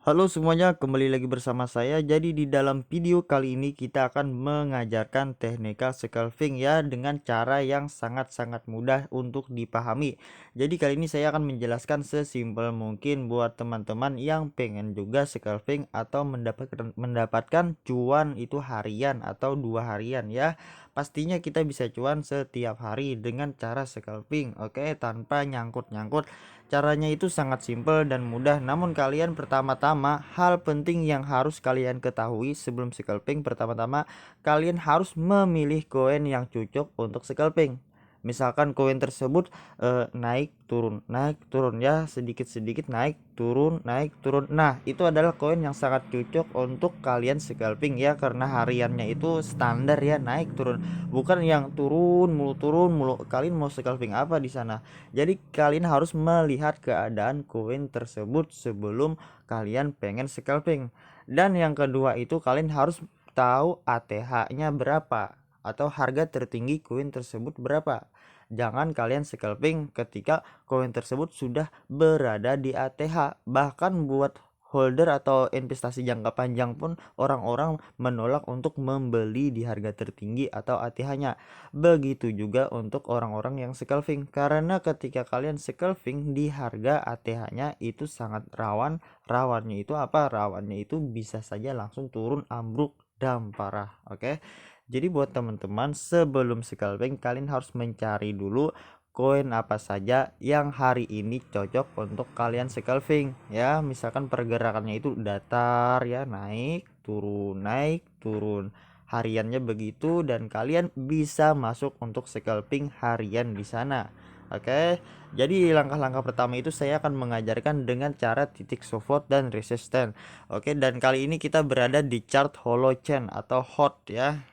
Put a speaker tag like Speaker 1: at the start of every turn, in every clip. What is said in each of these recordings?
Speaker 1: Halo semuanya, kembali lagi bersama saya. Jadi di dalam video kali ini kita akan mengajarkan technical scalping ya dengan cara yang sangat-sangat mudah untuk dipahami. Jadi kali ini saya akan menjelaskan sesimpel mungkin buat teman-teman yang pengen juga scalping atau mendapatkan cuan itu harian atau 2 harian ya. Pastinya kita bisa cuan setiap hari dengan cara scalping, oke, tanpa nyangkut-nyangkut. Caranya itu sangat simpel dan mudah, namun kalian pertama-tama hal penting yang harus kalian ketahui sebelum scalping, pertama-tama kalian harus memilih koin yang cocok untuk scalping. Misalkan koin tersebut naik turun ya, sedikit-sedikit naik turun naik turun. Nah, itu adalah koin yang sangat cocok untuk kalian scalping ya, karena hariannya itu standar ya, naik turun, bukan yang turun mulu. Kalian mau scalping apa di sana? Jadi kalian harus melihat keadaan koin tersebut sebelum kalian pengen scalping. Dan yang kedua itu kalian harus tahu ATH-nya berapa atau harga tertinggi koin tersebut berapa. Jangan kalian scalping ketika koin tersebut sudah berada di ATH. Bahkan buat holder atau investasi jangka panjang pun orang-orang menolak untuk membeli di harga tertinggi atau ATH-nya. Begitu juga untuk orang-orang yang scalping, karena ketika kalian scalping di harga ATH-nya itu sangat rawan. Rawannya itu apa? Rawannya itu bisa saja langsung turun ambruk dan parah. Oke. Jadi buat teman-teman sebelum scalping kalian harus mencari dulu koin apa saja yang hari ini cocok untuk kalian scalping ya. Misalkan pergerakannya itu datar ya, naik turun hariannya begitu, dan kalian bisa masuk untuk scalping harian di sana. Oke, jadi langkah-langkah pertama itu saya akan mengajarkan dengan cara titik support dan resistance. Oke, dan kali ini kita berada di chart Holochain atau HOT ya.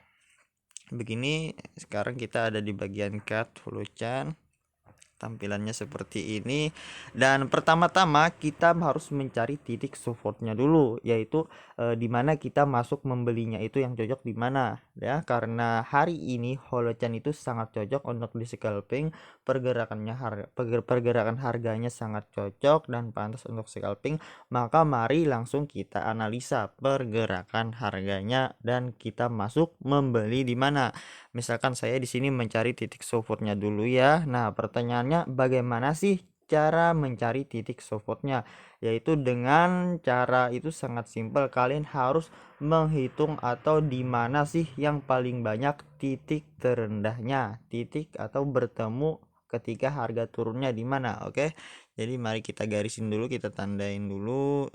Speaker 1: Begini, sekarang kita ada di bagian chart Holochain. Tampilannya seperti ini, dan pertama-tama kita harus mencari titik supportnya dulu, yaitu di mana kita masuk membelinya itu yang cocok di mana ya, karena hari ini Holochain itu sangat cocok untuk di scalping. Pergerakan harganya sangat cocok dan pantas untuk scalping. Maka mari langsung kita analisa pergerakan harganya dan kita masuk membeli di mana. Misalkan saya di sini mencari titik supportnya dulu ya. Nah, pertanyaannya bagaimana sih cara mencari titik supportnya? Yaitu dengan cara itu sangat simpel. Kalian harus menghitung atau di mana sih yang paling banyak titik terendahnya, titik atau bertemu ketika harga turunnya di mana. Oke. Jadi mari kita garisin dulu, kita tandain dulu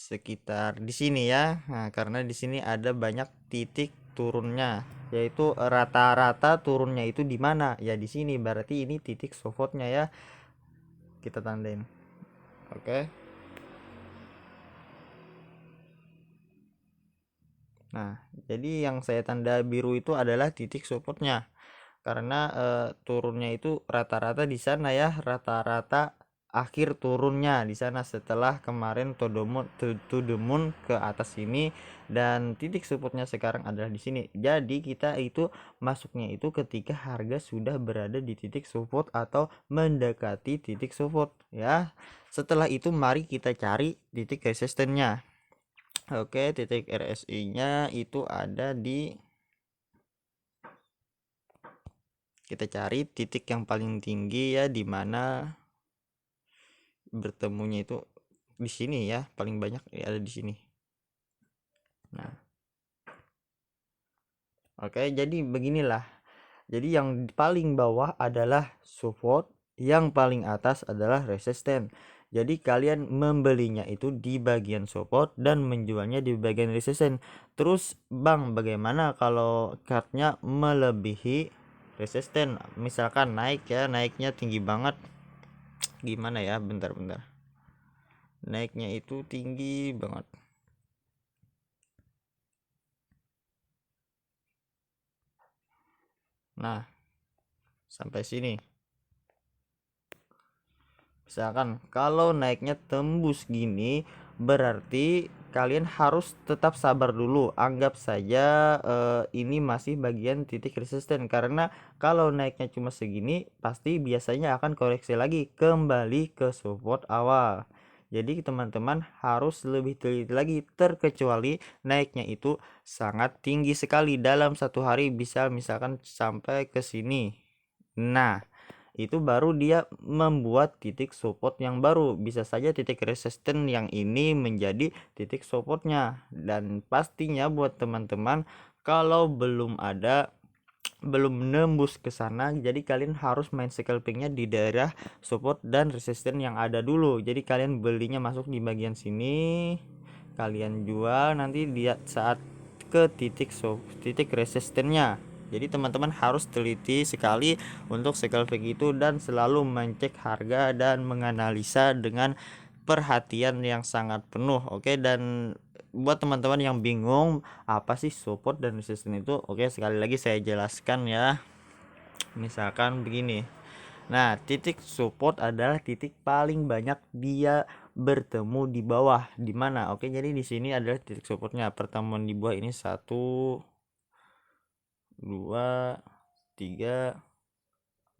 Speaker 1: sekitar di sini ya. Nah, karena di sini ada banyak titik turunnya, yaitu rata-rata turunnya itu di mana? Ya di sini. Berarti ini titik supportnya ya. Kita tandain. Oke. Nah, jadi yang saya tanda biru itu adalah titik supportnya. Karena turunnya itu rata-rata di sana ya, rata-rata akhir turunnya di sana setelah kemarin to the moon ke atas sini, dan titik supportnya sekarang adalah di sini. Jadi kita itu masuknya itu ketika harga sudah berada di titik support atau mendekati titik support ya. Setelah itu mari kita cari titik resistennya. Oke, titik RSI-nya itu ada di, kita cari titik yang paling tinggi ya, di mana bertemunya itu di sini ya, paling banyak ya, ada di sini. Nah, oke, jadi beginilah. Jadi yang paling bawah adalah support, yang paling atas adalah resisten. Jadi kalian membelinya itu di bagian support dan menjualnya di bagian resisten. Terus bang, bagaimana kalau cardnya melebihi resisten? Misalkan naik ya, naiknya tinggi banget. Gimana ya, bentar-bentar. Naiknya itu tinggi banget. Nah, sampai sini. Misalkan kalau naiknya tembus gini, berarti kalian harus tetap sabar dulu. Anggap saja ini masih bagian titik resisten, karena kalau naiknya cuma segini pasti biasanya akan koreksi lagi kembali ke support awal. Jadi teman-teman harus lebih teliti lagi, terkecuali naiknya itu sangat tinggi sekali dalam satu hari, bisa misalkan sampai ke sini. Nah, itu baru dia membuat titik support yang baru. Bisa saja titik resisten yang ini menjadi titik supportnya. Dan pastinya buat teman-teman, kalau belum nembus ke sana, jadi kalian harus main scalpingnya di daerah support dan resisten yang ada dulu. Jadi kalian belinya masuk di bagian sini, kalian jual nanti lihat saat ke titik resistennya. Jadi teman-teman harus teliti sekali untuk scalping itu dan selalu mencek harga dan menganalisa dengan perhatian yang sangat penuh. Oke, dan buat teman-teman yang bingung apa sih support dan resisten itu, oke, sekali lagi saya jelaskan ya. Misalkan begini. Nah, titik support adalah titik paling banyak dia bertemu di bawah. Di mana? Oke, jadi di sini adalah titik supportnya. Pertemuan di bawah ini 1, 2, 3,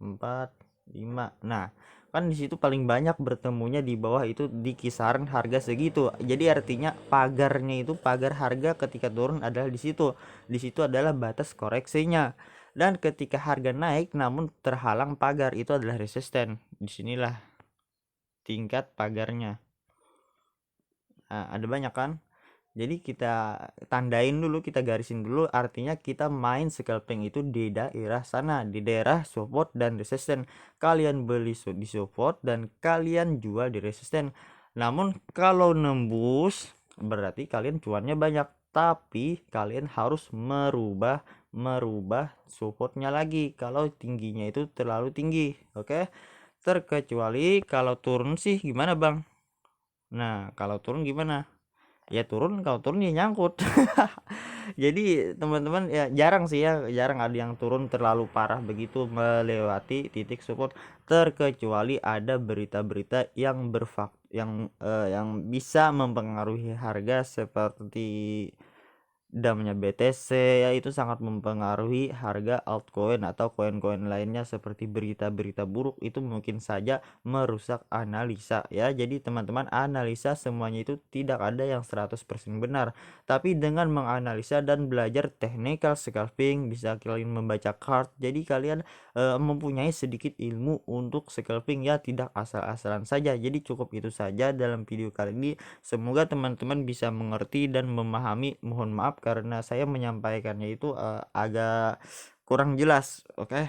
Speaker 1: 4, 5. Nah, kan di situ paling banyak bertemunya di bawah itu di kisaran harga segitu. Jadi artinya pagarnya itu, pagar harga ketika turun adalah di situ. Di situ adalah batas koreksinya. Dan ketika harga naik namun terhalang pagar, itu adalah resisten. Disinilah tingkat pagarnya. Nah, ada banyak kan? Jadi kita tandain dulu, kita garisin dulu, artinya kita main scalping itu di daerah sana, di daerah support dan resisten. Kalian beli di support dan kalian jual di resisten. Namun kalau nembus berarti kalian cuannya banyak, tapi kalian harus merubah supportnya lagi kalau tingginya itu terlalu tinggi. Oke, terkecuali kalau turun sih gimana bang? Nah, kalau turun gimana? Ya turun, kalau turun ya nyangkut. Jadi teman-teman ya jarang sih ya, jarang ada yang turun terlalu parah begitu melewati titik support, terkecuali ada berita-berita yang yang bisa mempengaruhi harga seperti damnya BTC, ya itu sangat mempengaruhi harga altcoin atau koin-koin lainnya. Seperti berita-berita buruk itu mungkin saja merusak analisa ya. Jadi teman-teman, analisa semuanya itu tidak ada yang 100% benar, tapi dengan menganalisa dan belajar technical scalping bisa kalian membaca chart, jadi kalian mempunyai sedikit ilmu untuk scalping ya, tidak asal-asalan saja. Jadi cukup itu saja dalam video kali ini, semoga teman-teman bisa mengerti dan memahami. Mohon maaf karena saya menyampaikannya itu agak kurang jelas. Oke.